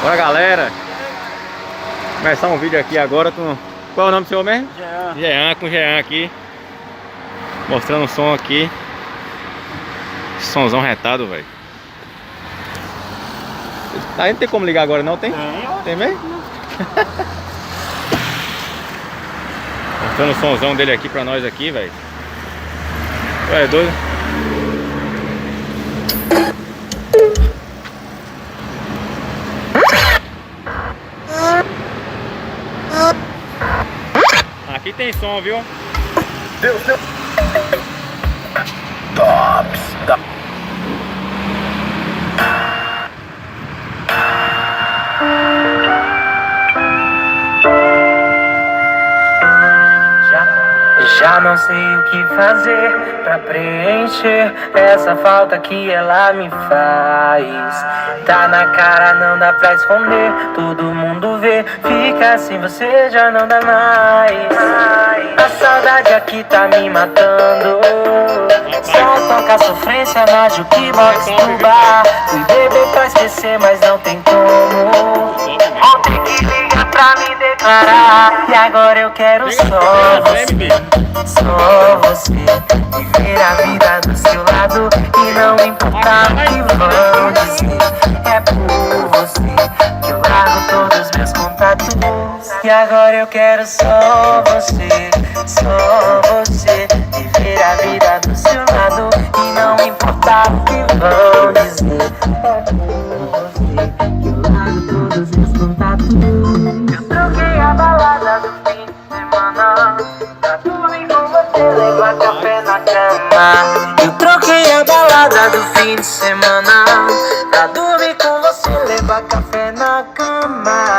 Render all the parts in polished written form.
Bora, galera. Começar um vídeo aqui agora com... Qual é o nome do senhor mesmo? Jean. Jean, com Jean aqui. Mostrando o som aqui. Somzão retado, velho. Aí não tem como ligar agora não, tem? Tem mesmo? Mostrando o somzão dele aqui pra nós aqui, velho. É doido. Aqui tem som, viu? Deus. Tops. Já não sei o que fazer pra preencher essa falta que ela me faz. Tá na cara, não dá pra esconder, todo mundo vê, fica assim, você já não dá mais. A saudade aqui tá me matando. Só toca sofrência na jukebox do bar. Fui beber pra esquecer, mas não tem como. Vou ter que ligar pra me declarar. E agora eu quero só você. Só você, viver a vida do seu lado e não importar o que vão dizer. É por você que eu largo todos os meus contatos. E agora eu quero só você, viver a vida do seu lado e não importar o que vão dizer. É por você que eu largo todos os meus contatos. Eu troquei a balada do fim de semana pra dormir com você, levar café na cama. Eu troquei a balada do fim de semana pra dormir com você, levar café na cama.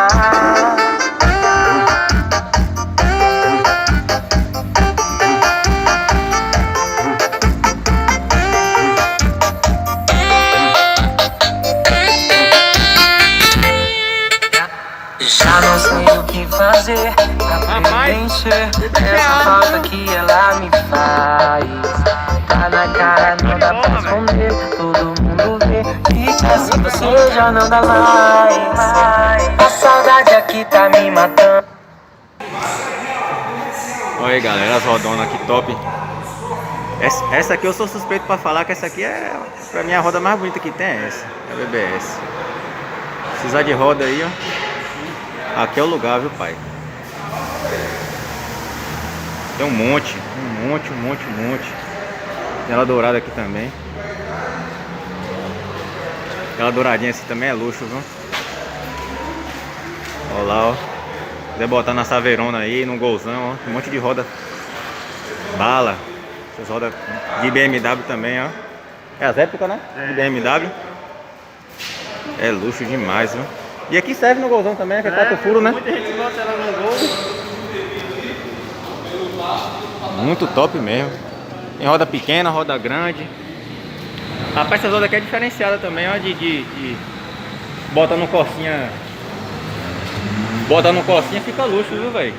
Já não sei o que fazer pra preencher essa falta que ela me faz. Tá na cara, não dá pra esconder, todo mundo vê, fica assim, você já não dá mais. A saudade aqui tá me matando. Olha aí, galera, as rodonas aqui top. Essa aqui eu sou suspeito pra falar que essa aqui é, pra mim, a roda mais bonita que tem é essa, a BBS. Precisar de roda aí, ó. Aqui é o lugar, viu, pai? Tem um monte. Tem ela dourada aqui também. Aquela douradinha assim também é luxo, viu? Olha lá, ó. Se quiser botar na Saveirona aí, no golzão, ó. Tem um monte de roda bala. Essas rodas de BMW também, ó. É as épocas, né? De BMW. É luxo demais, viu? E aqui serve no golzão também, que é 4 furos, né? Muita gente bota ela no gol. Muito top mesmo. Tem roda pequena, roda grande. Rapaz, essa roda aqui é diferenciada também, ó. De bota no Corsinha. Bota no Corsinha fica luxo, viu, velho?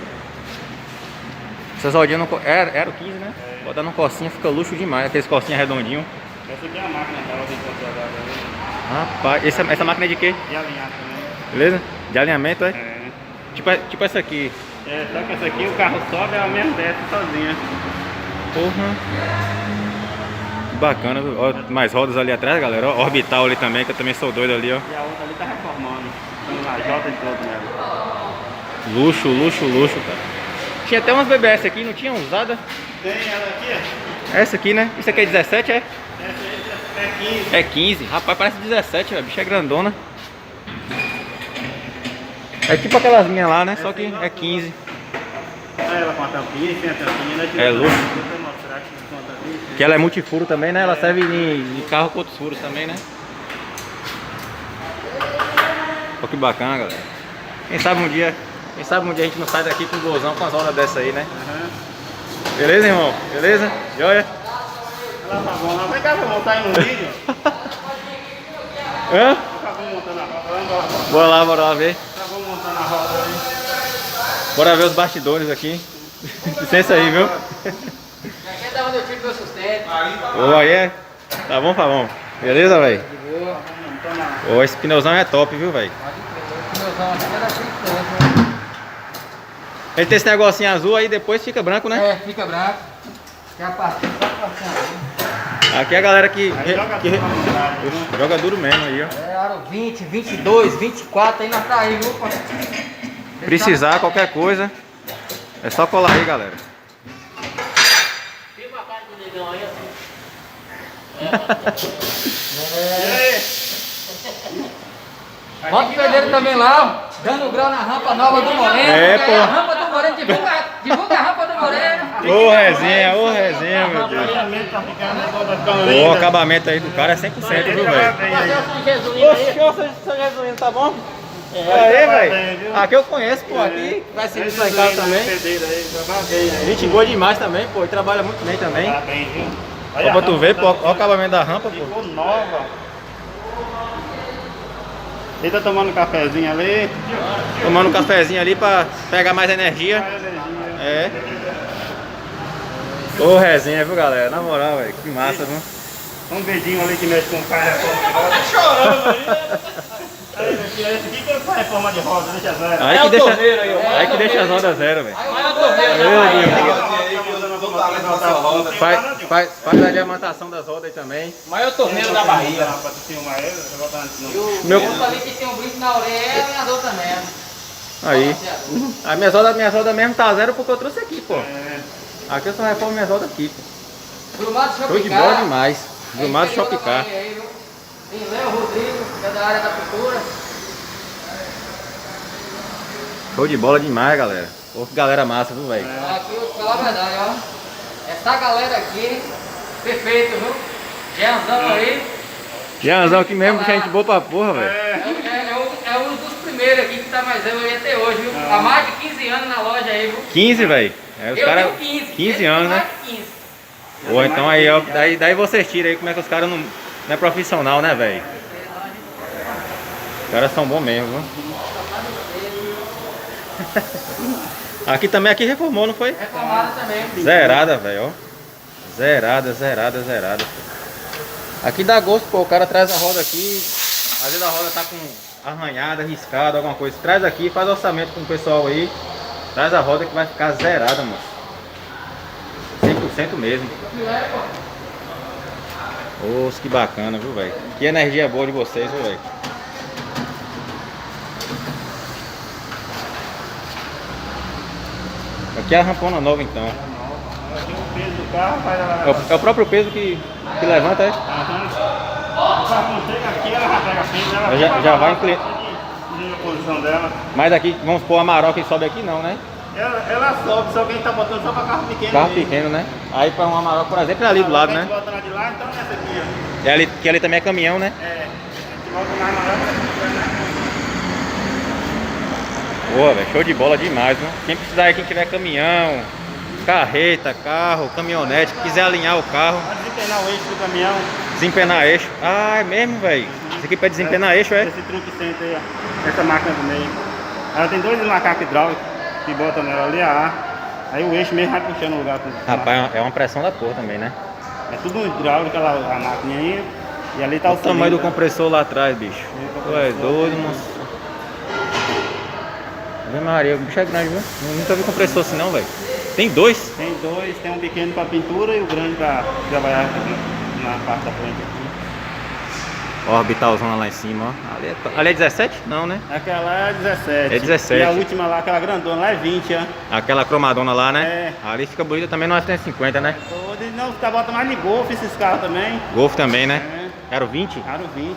Essas rodinhas no... Era o 15, né? Bota no Corsinha fica luxo demais. Aqueles Corsinha redondinho. Essa aqui é a máquina dela de controlar. Rapaz, essa máquina é de quê? E alinhar também. Beleza? De alinhamento, é? É. Tipo essa aqui. É, só que essa aqui o carro sobe, ela mesmo desce sozinha. Porra. Que bacana, viu? Ó, mais rodas ali atrás, galera. Ó, orbital ali também, que eu também sou doido ali, ó. E a outra ali tá reformando. Estamos na J e todo nela. Luxo, cara. Tinha até umas BBS aqui, não tinha usada? Tem ela aqui, ó. Essa aqui, né? Isso aqui é 17, é? Essa aí é 15. É 15. Rapaz, parece 17, velho. A bicha é grandona. É tipo aquelas minhas lá, né? Só que é 15. Ela com a tampinha, sem a tampinha, né? É luxo. Vou mostrar aqui com a tampinha. Que ela é multifuro também, né? Ela serve em carro com outros furos também, né? Olha que bacana, galera. Quem sabe um dia a gente não sai daqui com um golzão com as rodas dessa aí, né? Beleza, irmão? Beleza? Joia? Ela tá bom, vem cá, vou montar aí no vídeo. Hã? Acabou montando a roda, Bora lá ver. acabou montando a roda aí. Bora ver os bastidores aqui. Licença aí, viu? Aqui é da onde eu tiro meu sustento. Ô, aí é? Tá bom, Beleza, velho? De boa. Ô, esse pneuzão é top, viu, velho? Azulzão, aqui era 32, Ele tem esse negocinho azul aí, depois fica branco, né? É, fica branco. Que é a parte só passando. Aqui é a galera que Joga joga duro mesmo aí, ó. É, aro 20, 22, 24, aí nós tá aí, viu? Precisar, qualquer coisa, é só colar aí, galera. Bota o pedreiro também lá, ó, dando grau na rampa nova do Moreno. É, pô. A rampa do Moreno, divulga a rampa do Moreno. Ô resenha, meu Deus. O acabamento aí do cara é 100%, viu, velho? Oxe, seu Jesuíno, tá bom? Aí, velho. Aqui eu conheço, pô. Aqui vai ser isso lá em casa também. Gente boa demais também, pô. Ele trabalha muito bem também. Tá bem, viu? Só pra tu ver, pô. Olha o acabamento da rampa, pô. Ficou nova. Ele tá tomando um cafezinho ali. Tomando um cafezinho ali pra pegar mais energia. É. Ô, resenha, viu, galera? Na moral, velho. Que massa, viu? Um beijinho ali que mexe com o pai. Tá chorando aí. Esse aqui que faz reforma de roda, deixa zero. Aí que deixa as rodas zero, velho. Faz a diamantação das rodas aí também. Maior torneiro da Bahia. Meu... Eu falei que tem um brinco na orelha e as outras mesmo. Aí. A minha roda mesmo tá zero porque eu trouxe aqui, pô. Aqui eu só reformo minhas rodas aqui, pô. Brumado Show de bola demais. Brumado Shopcar. Tem Léo Rodrigo, que é da área da pintura. Show de bola demais, galera. Pô, que galera massa, viu, velho? Aqui eu vou falar a verdade, ó. Essa galera aqui, perfeito, viu? Jeanzão aí. Jeanzão aqui mesmo, que a gente boa pra porra, velho. É um dos primeiros aqui que tá mais eu aí até hoje, viu? Há mais de 15 anos na loja aí, viu? 15, velho. É, os Eu caras. tenho 15. 15 ele anos, tem né? mais de 15. Pô, então aí, ó. Daí vocês tiram aí como é que os caras não é profissional, né, velho? Os caras são bons mesmo, viu? Aqui também, aqui reformou, não foi? Reformada também. Zerada, velho, ó. Zerada. Aqui dá gosto, pô. O cara traz a roda aqui. Às vezes a roda tá com arranhada, riscada, alguma coisa. Traz aqui, faz orçamento com o pessoal aí. Traz a roda que vai ficar zerada, moço. 100% mesmo. Nossa, que bacana, viu, velho? Que energia boa de vocês, viu, velho? Aqui é a rampona nova, então. Aqui o peso do carro faz ela. É o próprio peso que levanta, é? Quando chega aqui, ela já pega frente, ela Já vai incluir. a posição dela. Mas aqui, vamos pôr a maroca que sobe aqui, não, né? Ela sobe, só que a gente tá botando só pra carro pequeno. Carro mesmo. pequeno, né? Aí para uma maroca, por exemplo, é ali do lado, né? A gente bota lá de lá, então nessa aqui, ó. É ali, que ali também é caminhão, né? É, a gente bota mais maior. Boa, velho, show de bola demais, viu? Quem precisar aí, quem tiver caminhão, carreta, carro, caminhonete, quiser alinhar o carro, Pode desempenar o eixo do caminhão. desempenar eixo. Ah, é mesmo, velho? Isso aqui para desempenar eixo, é? Esse truque centro aí, ó. Essa máquina do meio. Ela tem 2 macacos hidráulicos que botam nela ali a ar. Aí o eixo mesmo vai puxando o lugar. Rapaz, é uma pressão da porra também, né? É tudo hidráulico a máquina aí. E ali tá Olha o tamanho do cilindro. compressor lá atrás, bicho. Tu é doido, moço. Ave Maria, o bicho é grande, viu? Nunca vi compressor assim não, velho. Tem dois? Tem 2, tem um pequeno para pintura e o grande para trabalhar aqui na parte da frente aqui. Ó, orbitalzona lá em cima, ó. Ali é 17? Não, né? Aquela é 17. É 17. E a última lá, aquela grandona lá é 20, ó. Aquela cromadona lá, né? É. Ali fica bonita também no F-150, né? Não, fica bota mais de Golf esses carros também. Golf também, né? É. Era o 20? Aro 20.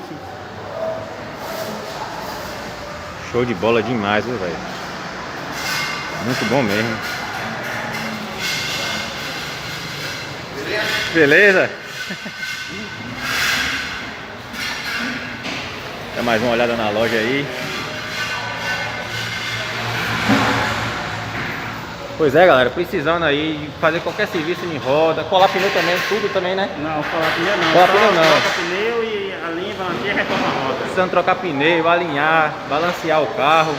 Show de bola demais, viu, velho? Muito bom mesmo. Beleza? Dá mais uma olhada na loja aí. Pois é, galera, precisando aí de fazer qualquer serviço em roda, colar pneu também, tudo também, né? Não, colar pneu não. Colar Só pneu não. troca pneu e alinha, balanceia e reforma a roda. Precisando trocar pneu, alinhar, balancear o carro,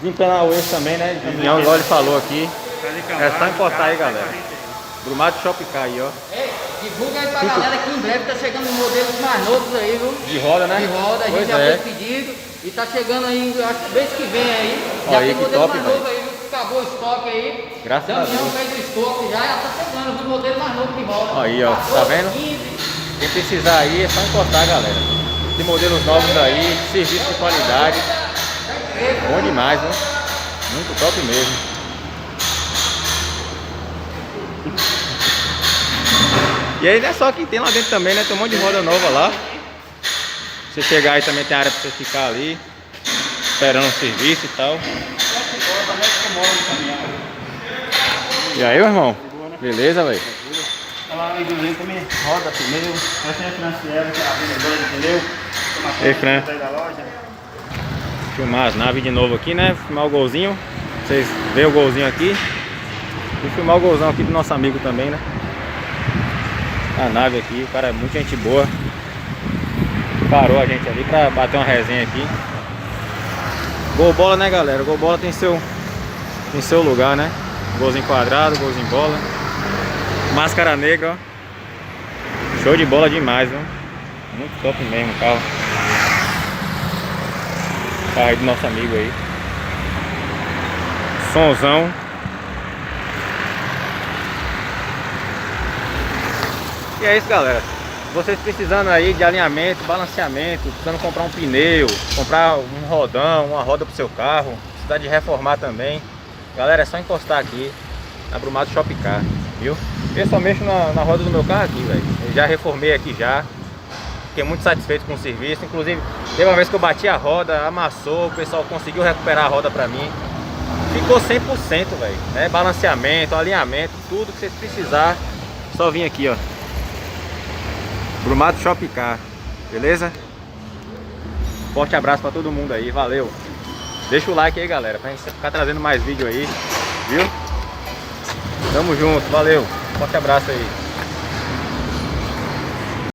desempenar o eixo também, né? De caminhão, igual ele falou aqui. É só encostar aí, galera. Brumado Shopcar aí, ó. Ei, Divulga aí pra galera que em breve tá chegando modelos mais novos aí, viu? De roda, né? De roda, a gente Pois já é. fez pedido e tá chegando aí, acho que mês que vem aí. Ó, Já aí tem que modelo top, mais novo aí, viu? Acabou o estoque aí. Graças a Damião Deus. fez o estoque já tá chegando, viu? Modelo mais novo de roda. Aí, ó, tá vendo? 15. Quem precisar aí é só encostar, galera. Tem modelos novos aí, serviço de qualidade. Bom demais, né? Muito top mesmo. E aí não é só que tem lá dentro também, né? Tem um monte de roda nova lá. Você chegar aí também tem área pra você ficar ali, esperando o serviço e tal. E aí, meu irmão? Beleza, velho? Tá lá no Iguazinho também, roda, pneu, essa é a financiera, que é a vendedora de pneu. Ei, Fran. Da loja. Filmar as naves de novo aqui, né? Filmar o golzinho. Vocês veem o golzinho aqui. E filmar o golzão aqui do nosso amigo também, né? A nave aqui, o cara é muito gente boa. Parou a gente ali pra bater uma resenha aqui. Gol bola, né, galera? Gol bola tem seu lugar, né? Golzinho quadrado, golzinho bola. Máscara negra, ó. Show de bola demais, viu? Muito top mesmo o carro. Carro aí do nosso amigo aí. Sonzão. E é isso, galera. Vocês precisando aí de alinhamento, balanceamento, precisando comprar um pneu, comprar um rodão, uma roda pro seu carro, precisar de reformar também, galera, é só encostar aqui na Brumado Shop Car, viu? Eu só mexo na roda do meu carro aqui, velho. Eu já reformei aqui já. Fiquei muito satisfeito com o serviço. Inclusive, teve uma vez que eu bati a roda, amassou, o pessoal conseguiu recuperar a roda pra mim. Ficou 100%, velho, né? Balanceamento, alinhamento, tudo que vocês precisar, só vir aqui, ó. Brumado Shop Car, beleza? Forte abraço pra todo mundo aí, valeu! Deixa o like aí, galera, pra gente ficar trazendo mais vídeo aí, viu? Tamo junto, valeu! Forte abraço aí!